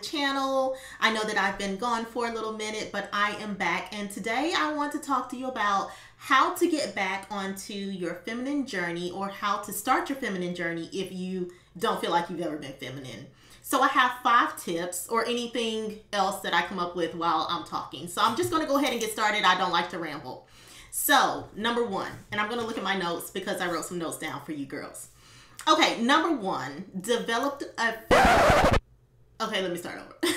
channel. I know that I've been gone for a little minute, but I am back, and today I want to talk to you about how to get back onto your feminine journey, or how to start your feminine journey if you don't feel like you've ever been feminine. So I have 5 tips, or anything else that I come up with while I'm talking. So I'm just going to go ahead and get started. I don't like to ramble. So number 1, and I'm going to look at my notes because I wrote some notes down for you girls. Okay, number 1, develop a... Okay, let me start over.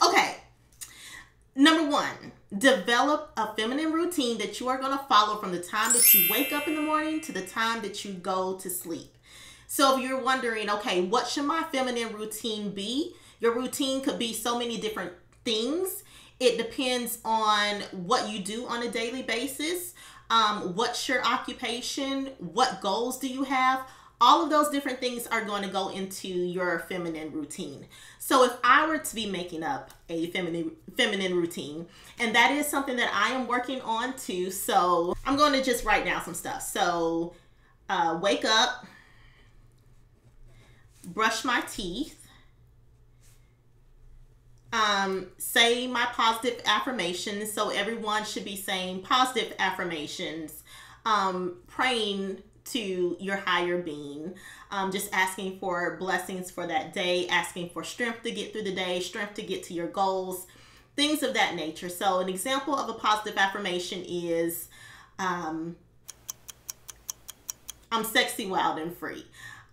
Okay, number 1, develop a feminine routine that you are going to follow from the time that you wake up in the morning to the time that you go to sleep. So if you're wondering, okay, what should my feminine routine be? Your routine could be so many different things. It depends on what you do on a daily basis. What's your occupation? What goals do you have? All of those different things are going to go into your feminine routine. So if I were to be making up a feminine routine, and that is something that I am working on too, so I'm going to just write down some stuff. So wake up, brush my teeth, say my positive affirmations. So everyone should be saying positive affirmations, praying to your higher being, just asking for blessings for that day, asking for strength to get through the day, strength to get to your goals, things of that nature. So an example of a positive affirmation is, I'm sexy, wild, and free.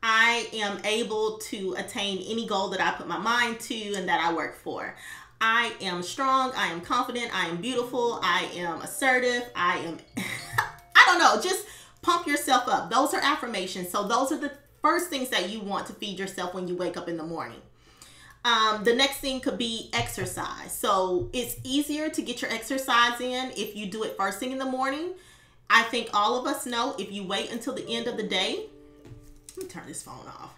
I am able to attain any goal that I put my mind to and that I work for. I am strong. I am confident. I am beautiful. I am assertive. I am, I don't know, just pump yourself up. Those are affirmations. So those are the first things that you want to feed yourself when you wake up in the morning. The next thing could be exercise. So it's easier to get your exercise in if you do it first thing in the morning. I think all of us know if you wait until the end of the day, let me turn this phone off.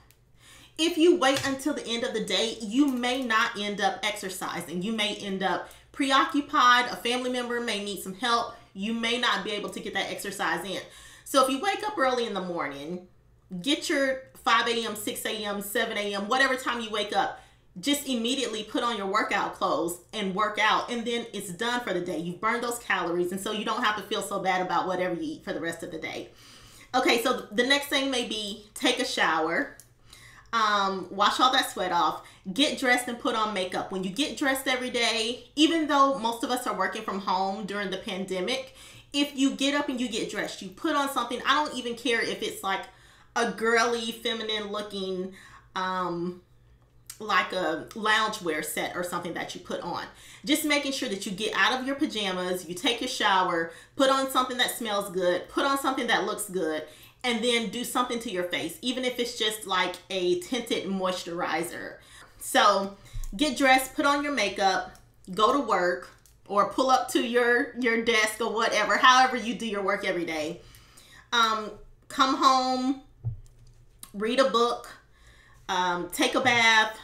If you wait until the end of the day, you may not end up exercising. You may end up preoccupied. A family member may need some help. You may not be able to get that exercise in. So if you wake up early in the morning, get your 5 a.m., 6 a.m., 7 a.m., whatever time you wake up, just immediately put on your workout clothes and work out, and then it's done for the day. You've burned those calories, and so you don't have to feel so bad about whatever you eat for the rest of the day. Okay, so the next thing may be take a shower, wash all that sweat off, get dressed and put on makeup. When you get dressed every day, even though most of us are working from home during the pandemic, if you get up and you get dressed, you put on something. I don't even care if it's like a girly, feminine looking, like a loungewear set or something that you put on. Just making sure that you get out of your pajamas, you take your shower, put on something that smells good, put on something that looks good, and then do something to your face, even if it's just like a tinted moisturizer. So get dressed, put on your makeup, go to work, or pull up to your desk or whatever, however you do your work every day. Come home, read a book, take a bath,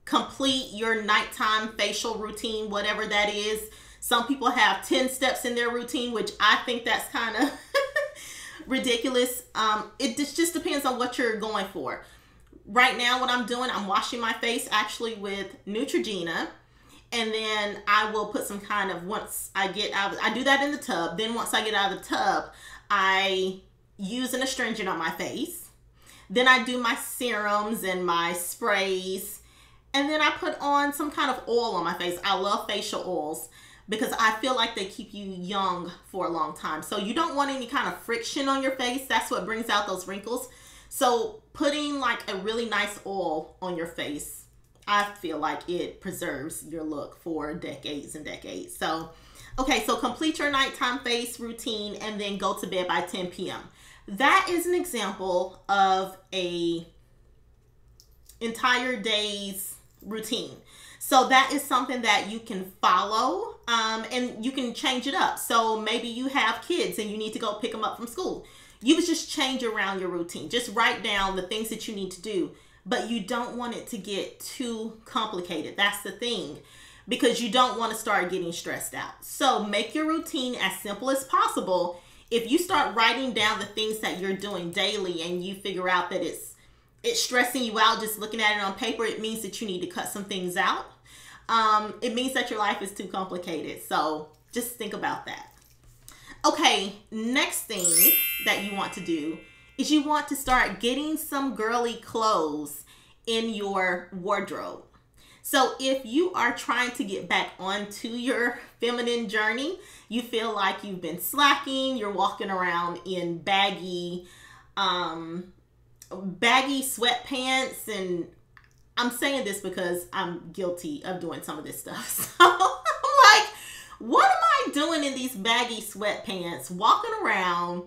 complete your nighttime facial routine, whatever that is. Some people have 10 steps in their routine, which I think that's kind of ridiculous. It just depends on what you're going for. Right now, what I'm doing, I'm washing my face actually with Neutrogena. And then I will put some kind of, once I get out, I do that in the tub. Then once I get out of the tub, I use an astringent on my face. Then I do my serums and my sprays. And then I put on some kind of oil on my face. I love facial oils because I feel like they keep you young for a long time. So you don't want any kind of friction on your face. That's what brings out those wrinkles. So putting like a really nice oil on your face, I feel like it preserves your look for decades and decades. So, okay, so complete your nighttime face routine and then go to bed by 10 p.m. That is an example of a entire day's routine. So that is something that you can follow, and you can change it up. So maybe you have kids and you need to go pick them up from school. You would just change around your routine. Just write down the things that you need to do, but you don't want it to get too complicated. That's the thing, because you don't want to start getting stressed out. So make your routine as simple as possible. If you start writing down the things that you're doing daily and you figure out that it's it's stressing you out just looking at it on paper, it means that you need to cut some things out. It means that your life is too complicated. So just think about that. Okay, next thing that you want to do is you want to start getting some girly clothes in your wardrobe. So if you are trying to get back onto your feminine journey, you feel like you've been slacking, you're walking around in baggy sweatpants, and I'm saying this because I'm guilty of doing some of this stuff. So I'm like, what am I doing in these baggy sweatpants, walking around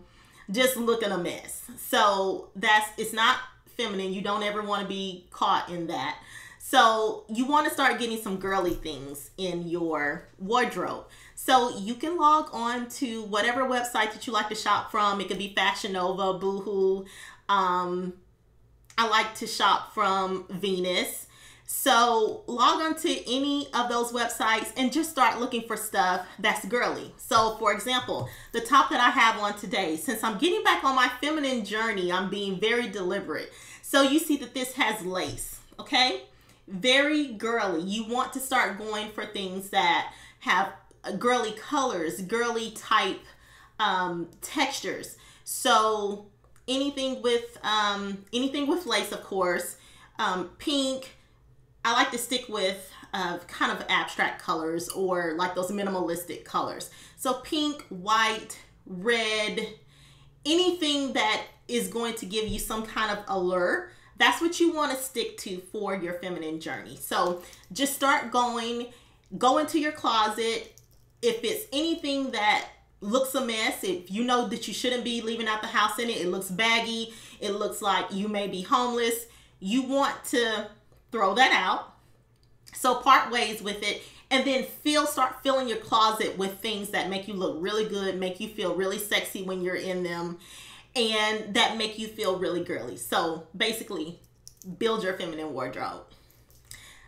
just looking a mess? So it's not feminine. You don't ever want to be caught in that. So you want to start getting some girly things in your wardrobe. So you can log on to whatever website that you like to shop from. It could be Fashion Nova, Boohoo. I like to shop from Venus. So log on to any of those websites and just start looking for stuff that's girly. So for example, the top that I have on today, since I'm getting back on my feminine journey, I'm being very deliberate. So you see that this has lace, okay? Very girly. You want to start going for things that have girly colors, girly type textures. So anything with lace, of course. Pink. I like to stick with kind of abstract colors or like those minimalistic colors. So pink, white, red, anything that is going to give you some kind of allure. That's what you want to stick to for your feminine journey. So just start go into your closet. If it's anything that looks a mess, if you know that you shouldn't be leaving out the house in it, it looks baggy, it looks like you may be homeless, you want to throw that out. So part ways with it, and then start filling your closet with things that make you look really good, make you feel really sexy when you're in them, and that make you feel really girly. So basically, build your feminine wardrobe.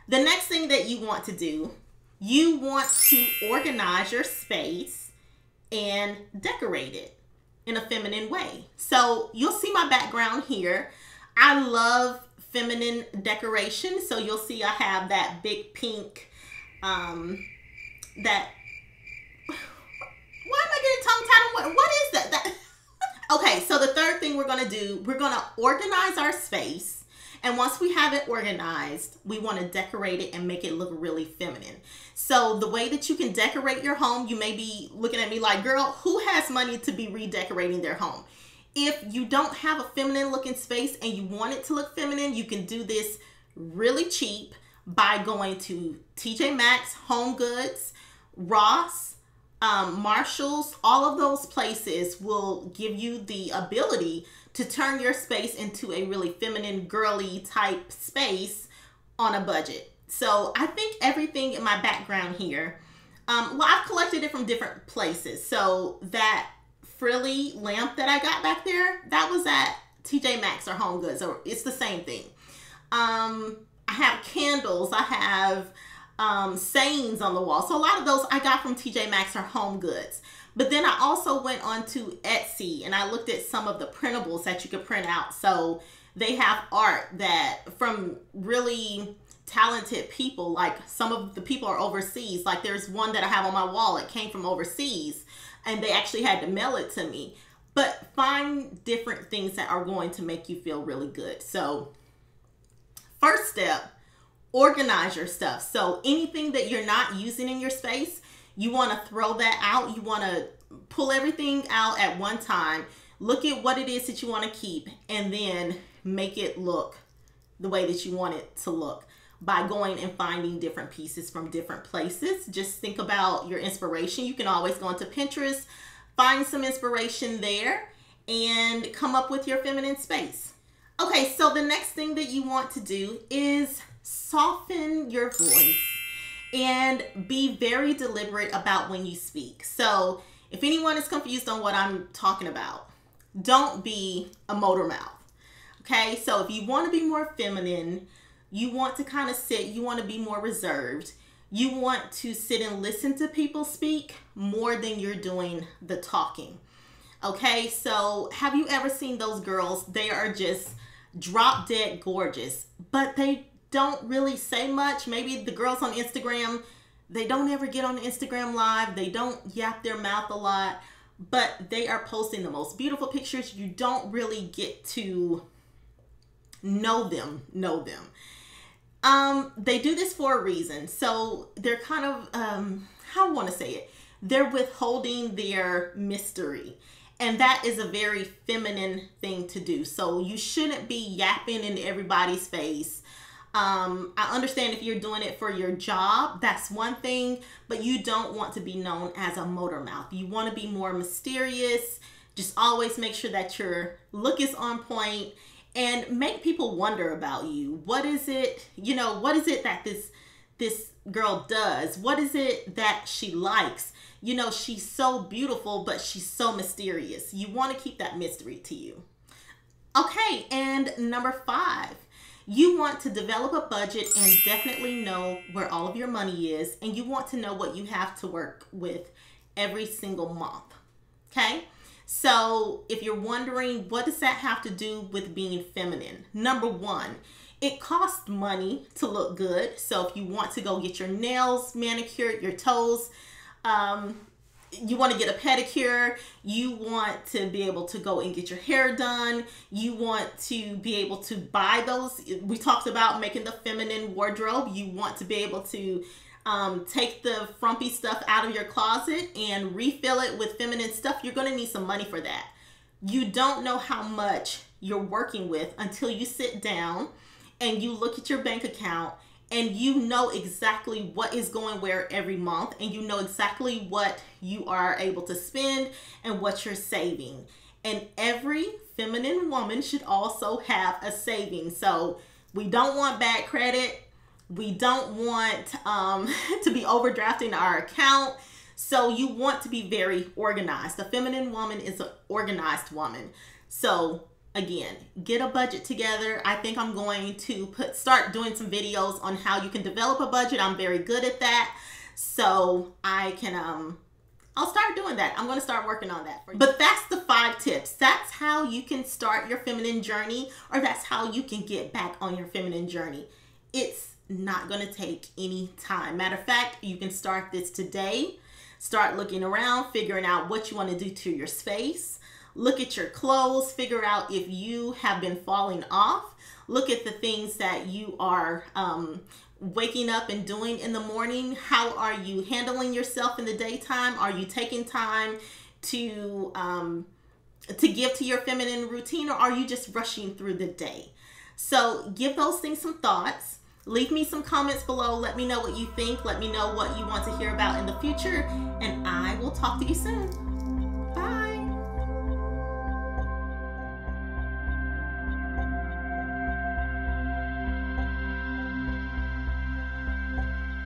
The next thing that you want to do, you want to organize your space and decorate it in a feminine way. So you'll see my background here. I love feminine decoration. So you'll see I have that big pink, why am I getting tongue-tied? What is that? Okay, so the third thing we're going to do, we're going to organize our space. And once we have it organized, we want to decorate it and make it look really feminine. So the way that you can decorate your home, you may be looking at me like, girl, who has money to be redecorating their home? If you don't have a feminine looking space and you want it to look feminine, you can do this really cheap by going to TJ Maxx, Home Goods, Ross, Marshalls. All of those places will give you the ability to turn your space into a really feminine, girly type space on a budget. So I think everything in my background here, well, I've collected it from different places. So that frilly lamp that I got back there, that was at TJ Maxx or Home Goods, or it's the same thing. I have candles, I have sayings on the wall. So a lot of those I got from TJ Maxx or Home Goods. But then I also went on to Etsy and I looked at some of the printables that you could print out. So they have art that from really talented people, like some of the people are overseas. Like there's one that I have on my wall, it came from overseas and they actually had to mail it to me. But find different things that are going to make you feel really good. So first step, organize your stuff. So anything that you're not using in your space, you want to throw that out. You want to pull everything out at one time. Look at what it is that you want to keep and then make it look the way that you want it to look by going and finding different pieces from different places. Just think about your inspiration. You can always go into Pinterest, find some inspiration there, and come up with your feminine space. Okay, so the next thing that you want to do is soften your voice and be very deliberate about when you speak. So if anyone is confused on what I'm talking about, don't be a motor mouth. Okay, so if you want to be more feminine, you want to kind of sit, you want to be more reserved, you want to sit and listen to people speak more than you're doing the talking. Okay, so have you ever seen those girls? They are just drop dead gorgeous, but they don't really say much. Maybe the girls on Instagram, they don't ever get on Instagram live. They don't yap their mouth a lot, but they are posting the most beautiful pictures. You don't really get to know them. They do this for a reason. So they're kind of, how I want to say it, they're withholding their mystery. And that is a very feminine thing to do. So you shouldn't be yapping in everybody's face. I understand if you're doing it for your job, that's one thing, but you don't want to be known as a motor mouth. You want to be more mysterious. Just always make sure that your look is on point and make people wonder about you. What is it, what is it that this girl does? What is it that she likes? She's so beautiful, but she's so mysterious. You want to keep that mystery to you. Okay, and number 5, you want to develop a budget and definitely know where all of your money is, and you want to know what you have to work with every single month. Okay, so if you're wondering, what does that have to do with being feminine? Number 1, it costs money to look good. So if you want to go get your nails manicured, your toes, you want to get a pedicure, you want to be able to go and get your hair done, you want to be able to buy those. We talked about making the feminine wardrobe. You want to be able to take the frumpy stuff out of your closet and refill it with feminine stuff. You're going to need some money for that. You don't know how much you're working with until you sit down and you look at your bank account and you know exactly what is going where every month, and you know exactly what you are able to spend and what you're saving. And every feminine woman should also have a savings. So we don't want bad credit. We don't want to be overdrafting our account. So you want to be very organized. The feminine woman is an organized woman. So again, get a budget together. I think I'm going to start doing some videos on how you can develop a budget. I'm very good at that. So I can, I'll start doing that. I'm going to start working on that for you. But that's the 5 tips. That's how you can start your feminine journey, or that's how you can get back on your feminine journey. It's not going to take any time. Matter of fact, you can start this today. Start looking around, figuring out what you want to do to your space. Look at your clothes, figure out if you have been falling off. Look at the things that you are waking up and doing in the morning. How are you handling yourself in the daytime? Are you taking time to give to your feminine routine, or are you just rushing through the day? So give those things some thoughts. Leave me some comments below. Let me know what you think. Let me know what you want to hear about in the future, and I will talk to you soon.